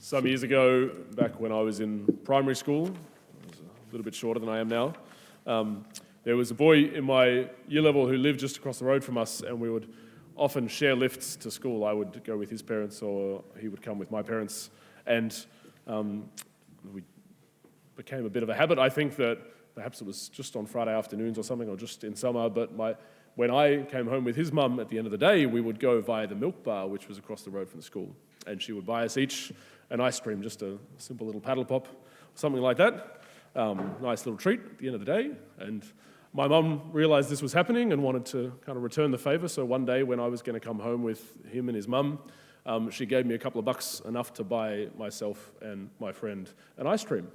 Some years ago, back when I was in primary school, I was a little bit shorter than I am now, there was a boy in my year level who lived just across the road from us, and we would often share lifts to school. I would go with his parents, or he would come with my parents, and we became a bit of a habit. I think that perhaps it was just on Friday afternoons or something, or just in summer, but when I came home with his mum at the end of the day, we would go via the milk bar, which was across the road from the school, and she would buy us each an ice cream, just a simple little paddle pop, or something like that. Nice little treat at the end of the day. And my mum realised this was happening and wanted to kind of return the favour. So one day when I was going to come home with him and his mum, she gave me a couple of bucks, enough to buy myself and my friend an ice cream.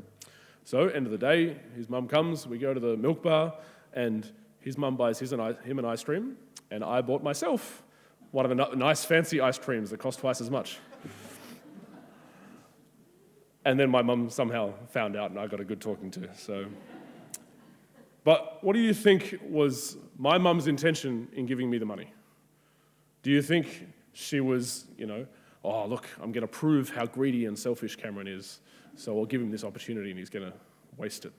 So end of the day, his mum comes, we go to the milk bar, and his mum buys him an ice cream, and I bought myself one of the nice fancy ice creams that cost twice as much. And then my mum somehow found out, and I got a good talking to. But what do you think was my mum's intention in giving me the money? Do you think she was, oh, look, I'm going to prove how greedy and selfish Cameron is, so I'll give him this opportunity and he's going to waste it?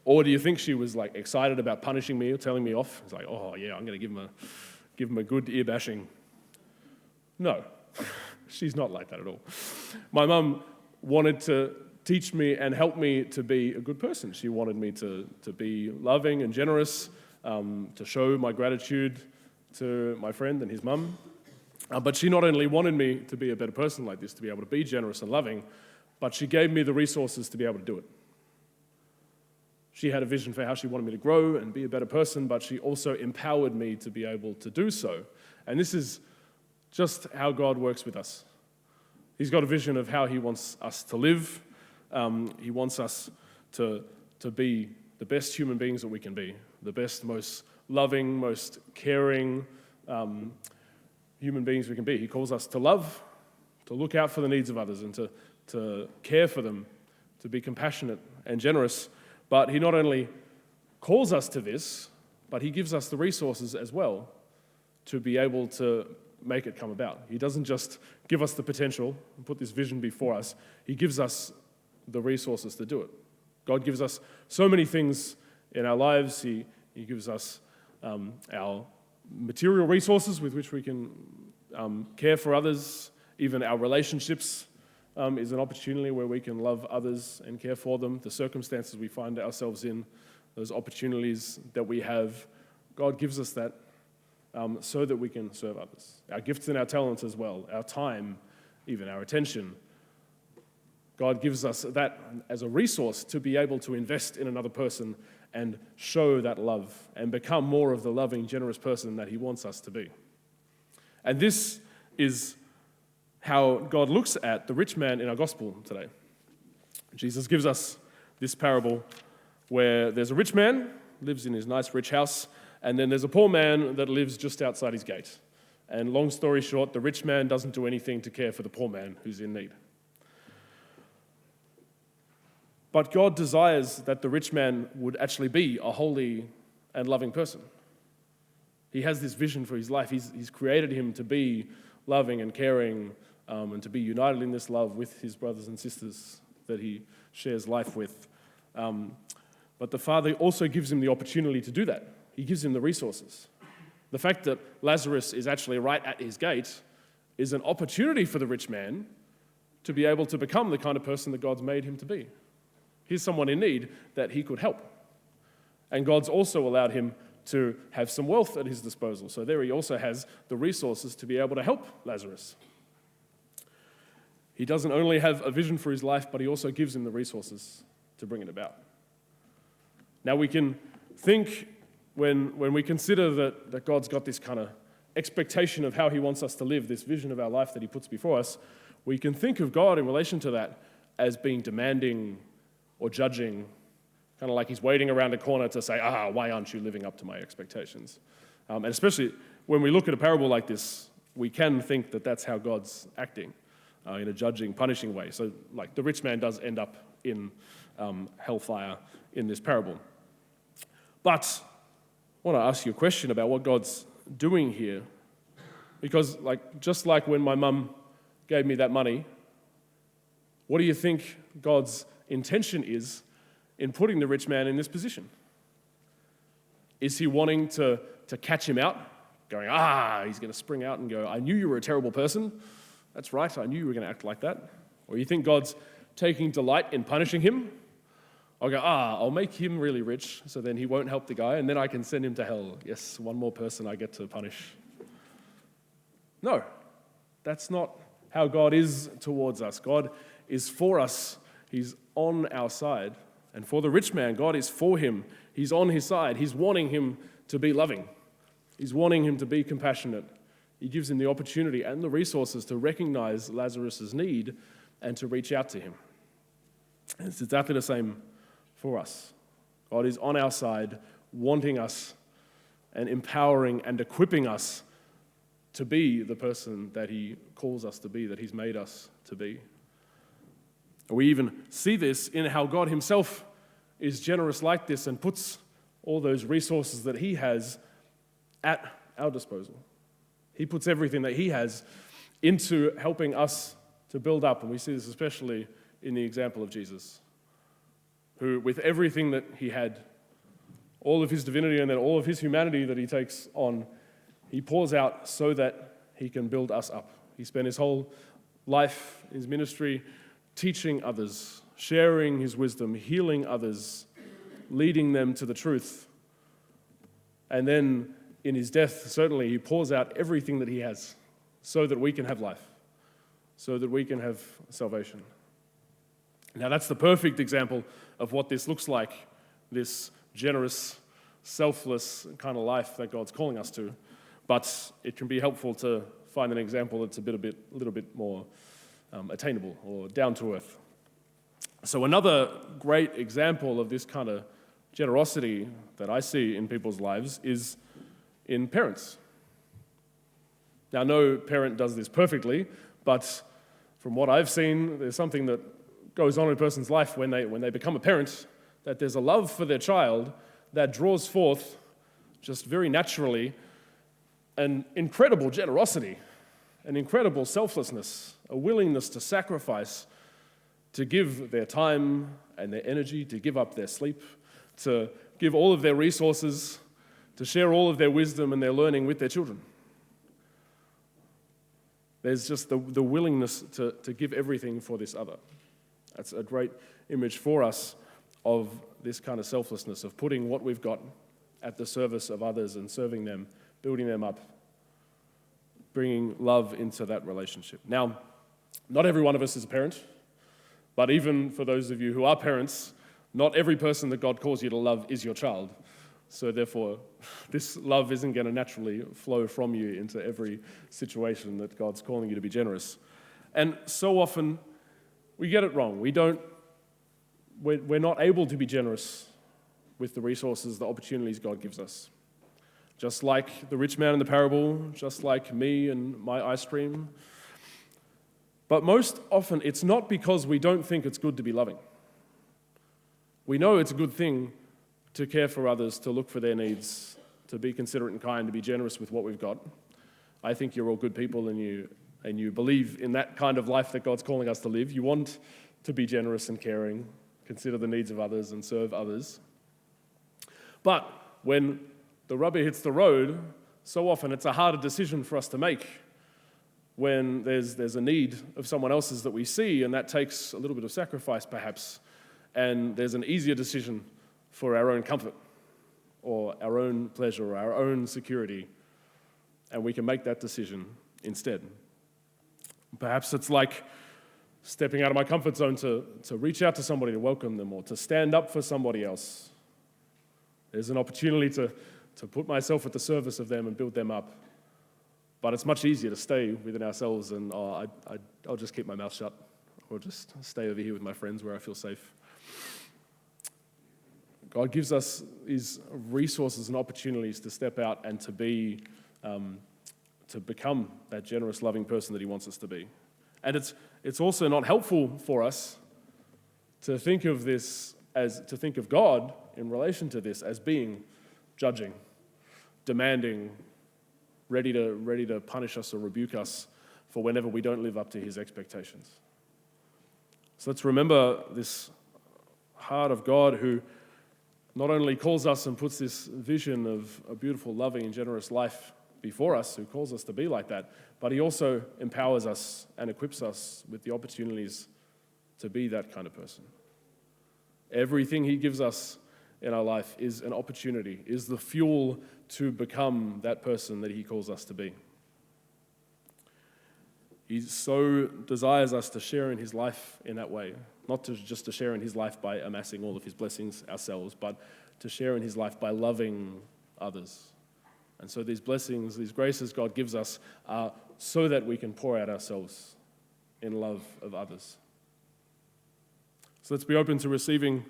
Or do you think she was excited about punishing me or telling me off? It's like, oh yeah, I'm going to give him a good ear bashing. No, she's not like that at all. My mum wanted to teach me and help me to be a good person. She wanted me to be loving and generous, to show my gratitude to my friend and his mum. But she not only wanted me to be a better person like this, to be able to be generous and loving, but she gave me the resources to be able to do it. She had a vision for how she wanted me to grow and be a better person, but she also empowered me to be able to do so. And this is just how God works with us. He's got a vision of how he wants us to live. He wants us to be the best human beings that we can be, the best, most loving, most caring human beings we can be. He calls us to love, to look out for the needs of others, and to care for them, to be compassionate and generous. But he not only calls us to this, but he gives us the resources as well to be able to make it come about. He doesn't just give us the potential and put this vision before us. He gives us the resources to do it. God gives us so many things in our lives. He gives us our material resources with which we can care for others. Even our relationships is an opportunity where we can love others and care for them. The circumstances we find ourselves in, those opportunities that we have, God gives us that so that we can serve others. Our gifts and our talents as well, our time, even our attention. God gives us that as a resource to be able to invest in another person and show that love and become more of the loving, generous person that he wants us to be. And this is how God looks at the rich man in our gospel today. Jesus gives us this parable where there's a rich man, lives in his nice rich house, and then there's a poor man that lives just outside his gate. And long story short, the rich man doesn't do anything to care for the poor man who's in need. But God desires that the rich man would actually be a holy and loving person. He has this vision for his life. He's created him to be loving and caring, and to be united in this love with his brothers and sisters that he shares life with. But the Father also gives him the opportunity to do that. He gives him the resources. The fact that Lazarus is actually right at his gate is an opportunity for the rich man to be able to become the kind of person that God's made him to be. Here's someone in need that he could help. And God's also allowed him to have some wealth at his disposal. So there he also has the resources to be able to help Lazarus. He doesn't only have a vision for his life, but he also gives him the resources to bring it about. Now we can think, when we consider that God's got this kind of expectation of how he wants us to live, this vision of our life that he puts before us, we can think of God in relation to that as being demanding or judging, kind of like he's waiting around a corner to say, why aren't you living up to my expectations? And especially when we look at a parable like this, we can think that that's how God's acting, in a judging, punishing way. So like the rich man does end up in hellfire in this parable. But I want to ask you a question about what God's doing here. Because just like when my mum gave me that money, What do you think God's intention is in putting the rich man in this position? Is he wanting to catch him out, going, he's going to spring out and go, I knew you were a terrible person. That's right, I knew you were going to act like that. Or you think God's taking delight in punishing him? I'll go, I'll make him really rich, so then he won't help the guy, and then I can send him to hell. Yes, one more person I get to punish. No, that's not how God is towards us. God is for us. He's on our side. And for the rich man, God is for him. He's on his side. He's wanting him to be loving. He's wanting him to be compassionate. He gives him the opportunity and the resources to recognize Lazarus' need and to reach out to him. And it's exactly the same for us. God is on our side, wanting us and empowering and equipping us to be the person that he calls us to be, that he's made us to be. We even see this in how God himself is generous like this and puts all those resources that he has at our disposal. He puts everything that he has into helping us to build up, and we see this especially in the example of Jesus, who with everything that he had, all of his divinity and then all of his humanity that he takes on, he pours out so that he can build us up. He spent his whole life, his ministry, teaching others, sharing his wisdom, healing others, leading them to the truth. And then in his death, certainly, he pours out everything that he has so that we can have life, so that we can have salvation. Now, that's the perfect example of what this looks like, this generous, selfless kind of life that God's calling us to. But it can be helpful to find an example that's a little bit more attainable or down to earth. So another great example of this kind of generosity that I see in people's lives is in parents. Now, no parent does this perfectly, but from what I've seen, there's something that goes on in a person's life when they become a parent, that there's a love for their child that draws forth just very naturally an incredible generosity, an incredible selflessness, a willingness to sacrifice, to give their time and their energy, to give up their sleep, to give all of their resources, to share all of their wisdom and their learning with their children. There's just the willingness to give everything for this other. That's a great image for us of this kind of selflessness, of putting what we've got at the service of others and serving them, building them up, bringing love into that relationship. Now, not every one of us is a parent, but even for those of you who are parents, not every person that God calls you to love is your child. So therefore, this love isn't going to naturally flow from you into every situation that God's calling you to be generous. And so often, we get it wrong. We're not able to be generous with the resources, the opportunities God gives us. Just like the rich man in the parable, just like me and my ice cream. But most often, it's not because we don't think it's good to be loving. We know it's a good thing to care for others, to look for their needs, to be considerate and kind, to be generous with what we've got. I think you're all good people and you believe in that kind of life that God's calling us to live. You want to be generous and caring, consider the needs of others and serve others. But when the rubber hits the road, so often it's a harder decision for us to make when there's a need of someone else's that we see, and that takes a little bit of sacrifice perhaps, and there's an easier decision for our own comfort or our own pleasure or our own security, and we can make that decision instead. Perhaps it's like stepping out of my comfort zone to reach out to somebody, to welcome them, or to stand up for somebody else. There's an opportunity to put myself at the service of them and build them up. But it's much easier to stay within ourselves and I'll just keep my mouth shut or just stay over here with my friends where I feel safe. God gives us these resources and opportunities to step out and to become that generous, loving person that he wants us to be. And it's also not helpful for us to think of God in relation to this as being judging, demanding, ready to punish us or rebuke us for whenever we don't live up to his expectations. So let's remember this heart of God who not only calls us and puts this vision of a beautiful, loving, and generous life before us, who calls us to be like that, but he also empowers us and equips us with the opportunities to be that kind of person. Everything he gives us in our life is an opportunity, is the fuel to become that person that he calls us to be. He so desires us to share in his life in that way, not just to share in his life by amassing all of his blessings ourselves, but to share in his life by loving others. And so these blessings, these graces God gives us are so that we can pour out ourselves in love of others. So let's be open to receiving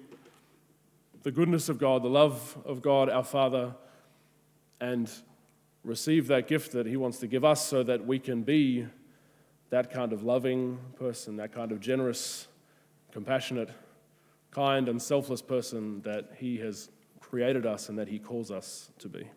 the goodness of God, the love of God, our Father, and receive that gift that he wants to give us so that we can be that kind of loving person, that kind of generous, compassionate, kind, and selfless person that he has created us and that he calls us to be.